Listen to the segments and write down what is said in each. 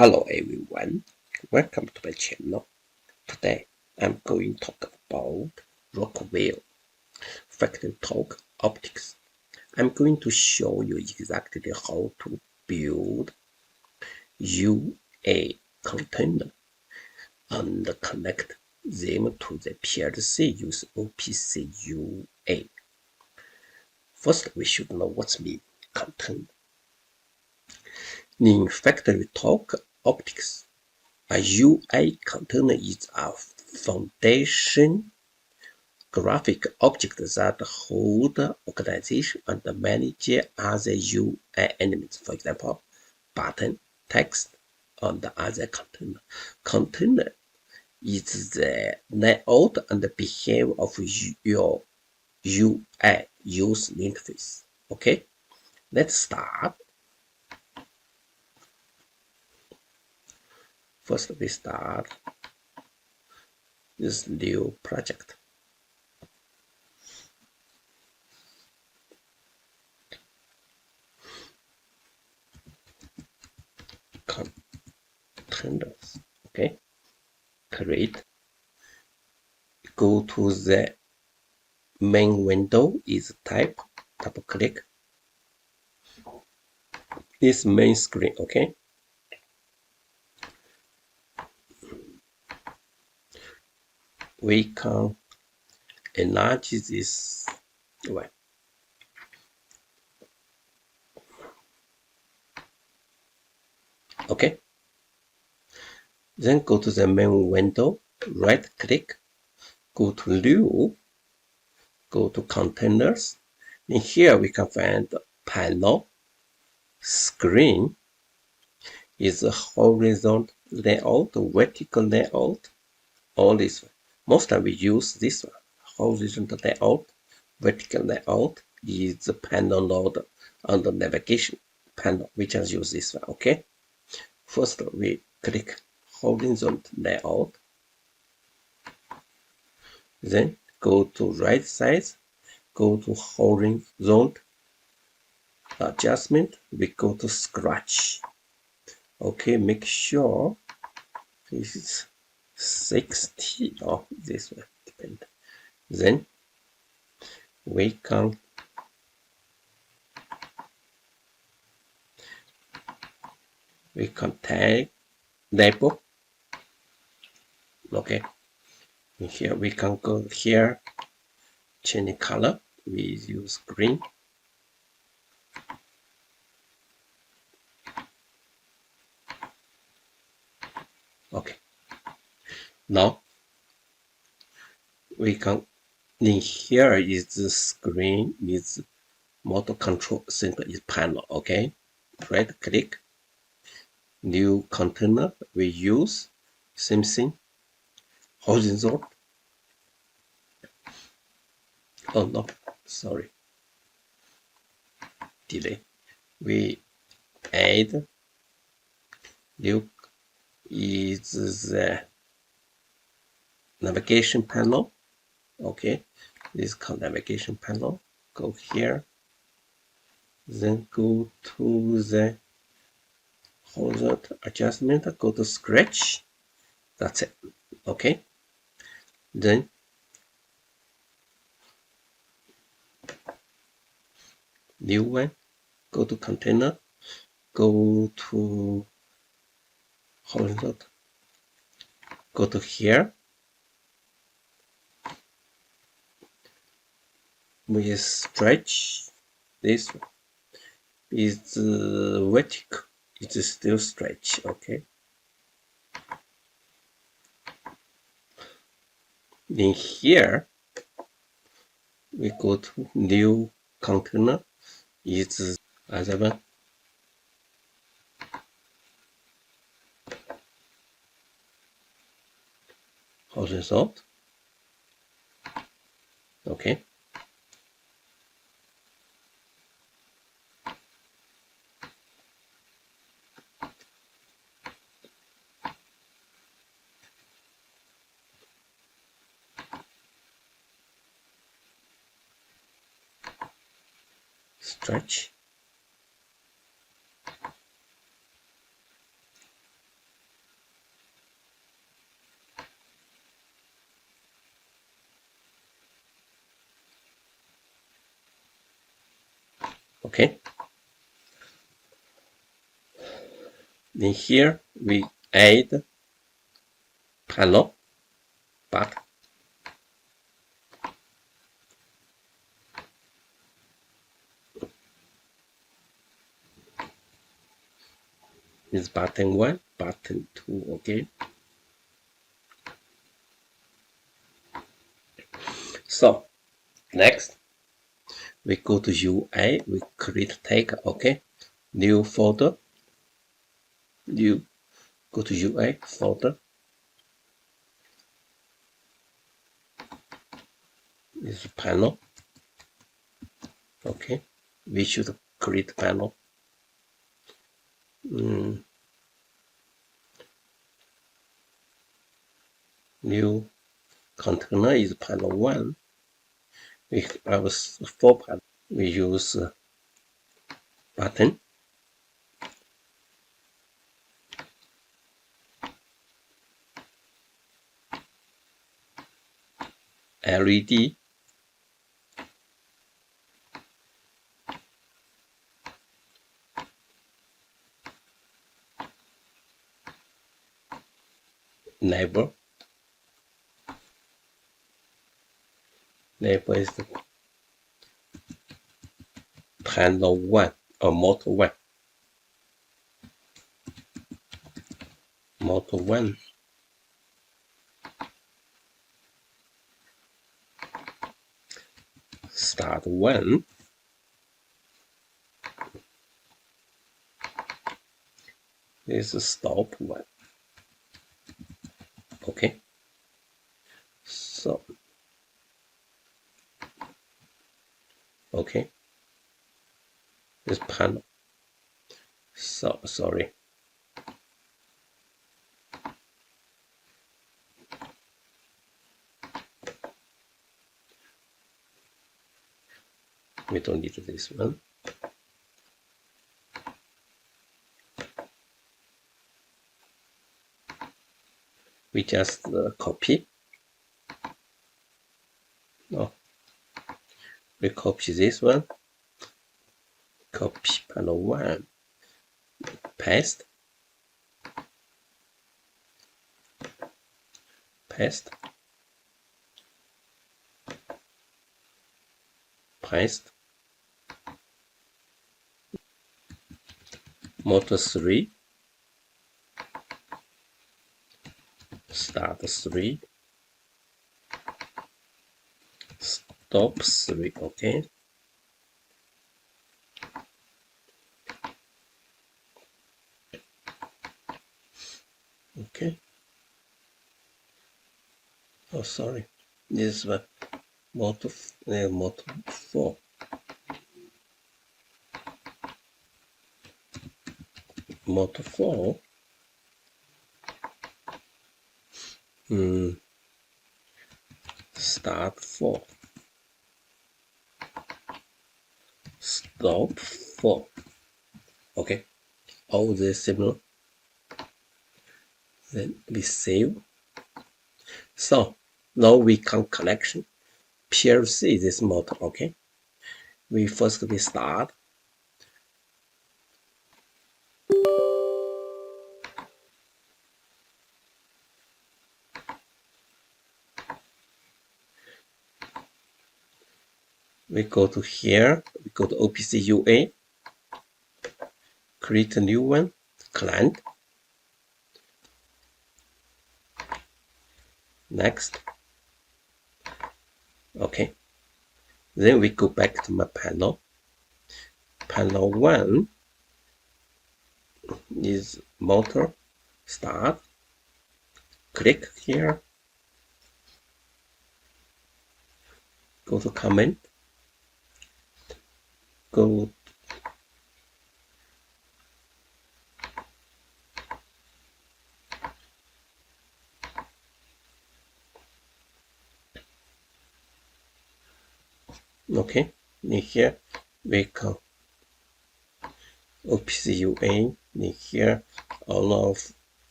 Hello everyone, welcome to my channel. Today I'm going to talk about Rockwell FactoryTalk Optix. I'm going to show you exactly how to build UA container and connect them to the PLC using OPC UA. First, we should know what means container. In FactoryTalk Optix, a UA container is a foundation graphic object that hold organization and manage other UA elements, for example, button, text, and other container. Container is the layout and behavior of your UA user interface. Okay, let's start. First, we start this new project. Containers. Okay, create. Go to the main window is type, double click this main screen. Okay, we can enlarge this one. Okay, then go to the main window, right click, go to new, go to containers. In here we can find panel, screen is a horizontal layout, vertical layout, all this one. Most time we use this one, horizontal layout, vertical layout is the panel node and the navigation panel. We just use this one. Okay, first we click horizontal layout, then go to right side, go to horizontal adjustment, we go to scratch. Okay, make sure this is 60 or this one, depend. Then we can tag label. Okay, here we can go here, change color, we use green. Okay, now we can, in here is the screen is motor control center is panel. Okay, right click, new container, we use same thing, horizontal. Oh no, sorry, delay. We add new is the navigation panel. Okay, this is called navigation panel. Go here, then go to the horizontal adjustment, go to scratch. That's it. Okay, then new one, go to container, go to horizontal, go to here, we stretch this one is vertical, it is still stretch. Okay, in here we go to new container, is other one, horizontal. Okay, stretch. Okay. In here we add panel, but is button 1, button 2. Okay. So next we go to UA, we create tag. Okay. New folder, new, go to UA folder, is panel. Okay, we should create panel. New container is panel 1. We have 4 panel. We use button, LED, label. Label is the panel 1 or motor 1. Motor 1. Start 1. This is stop 1. Okay. So, okay. This panel. So, sorry. We don't need this one. We just copy. No. We copy this one. Copy panel 1. Paste. Paste. Paste. Motor 3. Start 3. Stop 3. Okay. Okay. Oh, sorry. This one. Motor 4. Motor 4. Start 4. Stop 4. Okay. All this similar. Then we save. So now we can connection PLC this motor. Okay. We first start. We go to here. We go to OPC UA. Create a new one. Client. Next. Okay. Then we go back to my panel. Panel 1 is motor. Start. Click here. Go to comment. Go okay. In here we can OPC UA. In here all of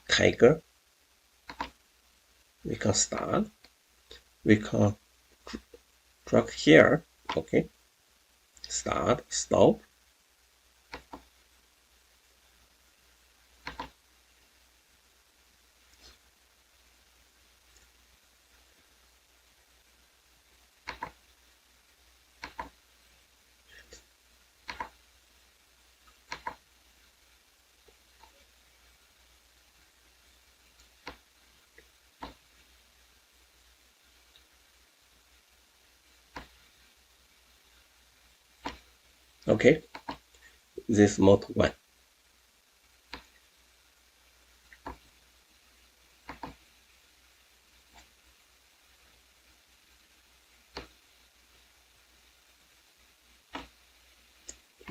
Tiger. We can start. We can drag here. Okay. start, stop. Okay, this mode 1.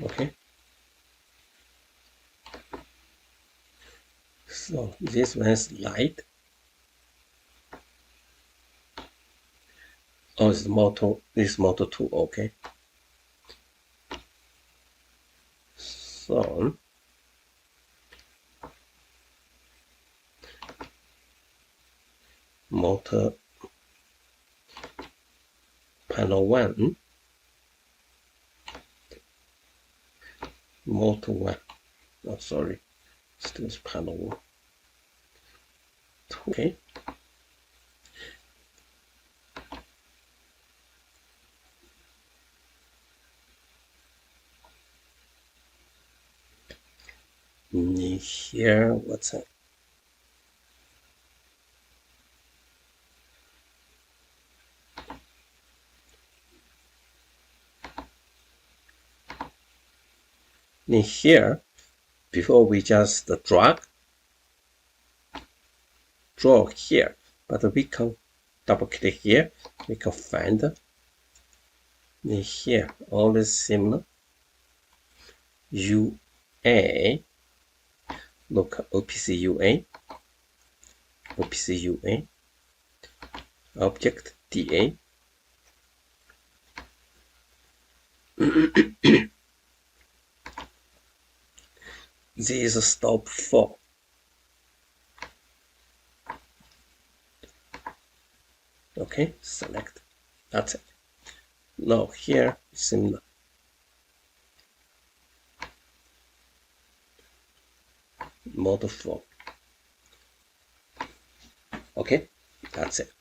Okay, so this one is light. Oh, it's motor, this motor 2, okay. So motor panel 1, motor 1. Oh, sorry, still is panel 1. Okay. Here, what's that? In here, before we just draw here, but we can double click here, we can find in here all is similar. UA, look, OPC UA, OPC UA, object DA. This is stop 4. Okay, select. That's it. Now here, similar. Mode 4. Okay, that's it.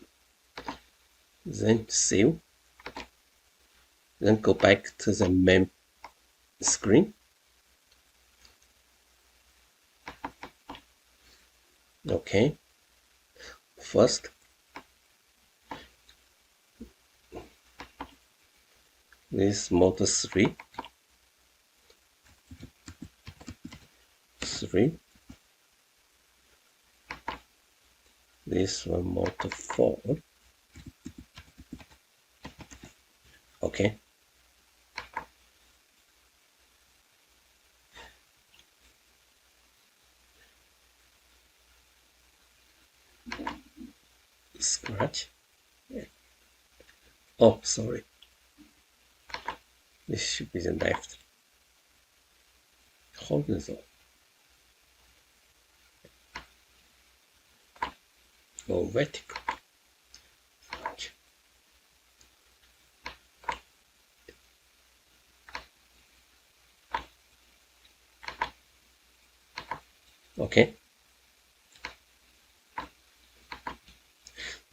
Then save. Then go back to the main screen. Okay. First, this mode 3. This one mode 4. Okay. Scratch. Oh, sorry. This should be the left. Horizontal. Or vertical. Okay.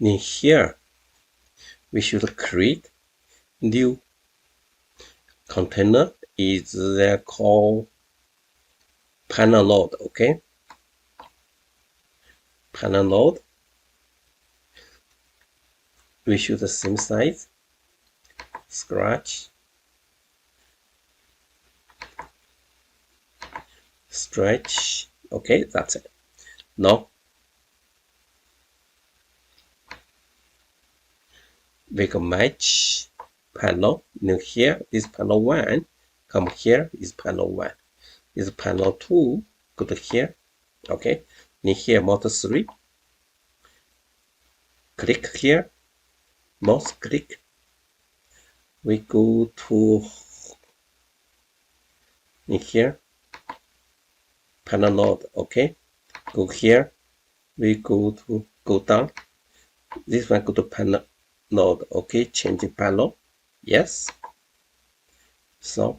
In here, we should create new container. Is there called panel node? Okay. Panel node. We should the same size. Scratch. Stretch. Okay, that's it. Now we can match panel. Now here is panel 1. Come here is panel 1. Is panel 2. Go to here. Okay. In here mode 3. Click here. Mouse click. We go to in here. Panel node. Okay. Go here. We go down. This one go to panel node. Okay. Change panel. Yes. So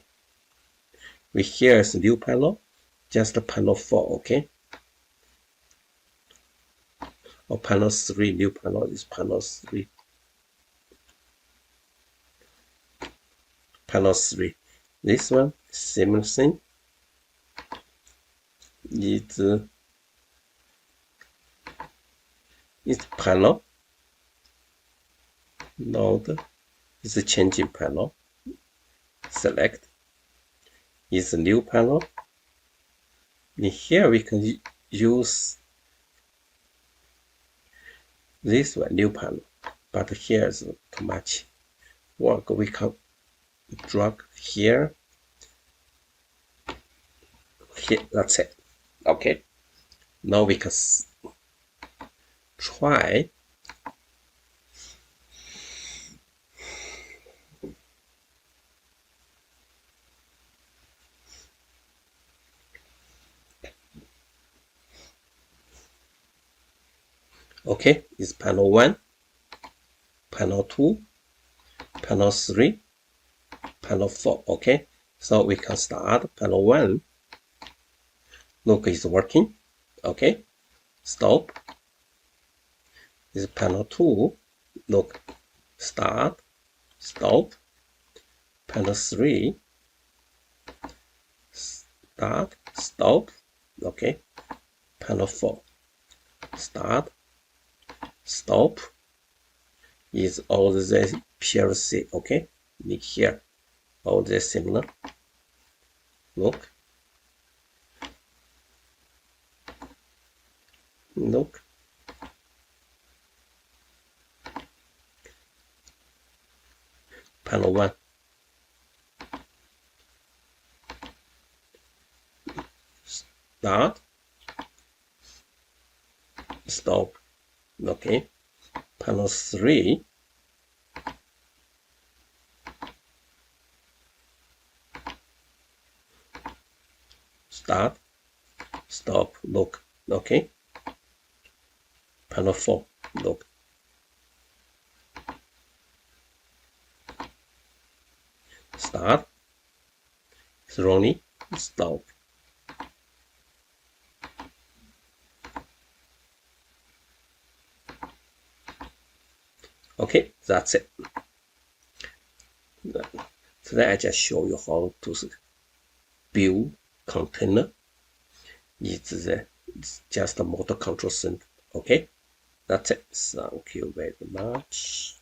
we here is new panel, just panel 4, okay? Or panel 3, new panel is panel 3. Panel 3. This one, same thing. It's panel. Node is changing panel. Select is a new panel. In here we can use this one, new panel, but here is too much work. We can drag here. Here, that's it. Okay. Now we can try. Okay, it's panel 1, panel 2, panel 3, panel 4. Okay, so we can start panel 1. Look, it's working. Okay, stop. Is panel 2. Look, start, stop. Panel 3, start, stop. Okay, panel 4, start, stop. Is all the PLC. Okay, look here, all the similar. Look, look. Panel 1. Start, stop. Okay. Panel 3. Start, stop. Look. Okay. Panel 4. Look. Start, slowly, stop. Okay, that's it. Today I just show you how to build container. It's just a motor control center. Okay, that's it. Thank you very much.